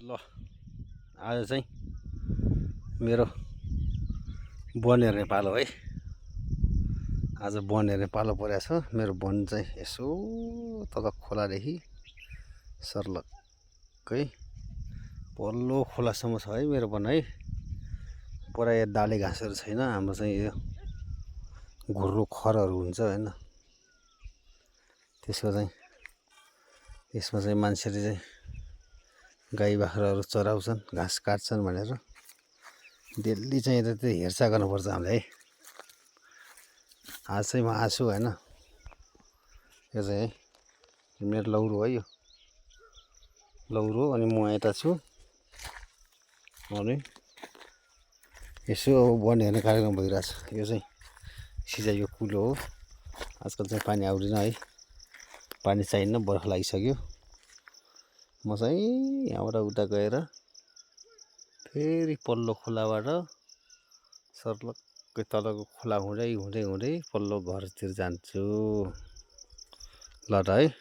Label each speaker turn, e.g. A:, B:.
A: ल आज चाहिँ मेरो वन हेर्ने पालो है। आज वन हेर्ने पालो परेको छ। मेरो वन चाहिँ यसो तल खोलादेखि सर्लक्कै पल्लो खोलासम्म छ है मेरो वन है। पुरा यो डाले घाँसहरू छैन। हाम्रो चाहिँ यो घुर्रो खरहरू हुन्छ होइन। यसमा चाहिँ मान्छेले चाहिँ गाई बाख्राहरू चराउँछन्, घाँस काट्छन् भनेर डेली चाहिँ यता त्यो हेरचाह गर्नुपर्छ हामीले है। आज चाहिँ म आछु होइन। यो चाहिँ मेरो लौरो है, यो लौरो अनि म यता छु। अनि यसो अब वन हेर्ने कार्यक्रम भइरहेछ। यो चाहिँ सिँचाइको कुलो हो। आजकल चाहिँ पानी आउँदैन है, पानी चाहिन्न, बर्खा लागिसक्यो। म चाहिँ यहाँबाट उता गएर फेरि पल्लो खोलाबाट सर्लक्कै तलको खोला हुँदै हुँदै हुँदै पल्लो घरतिर जान्छु। ल त है।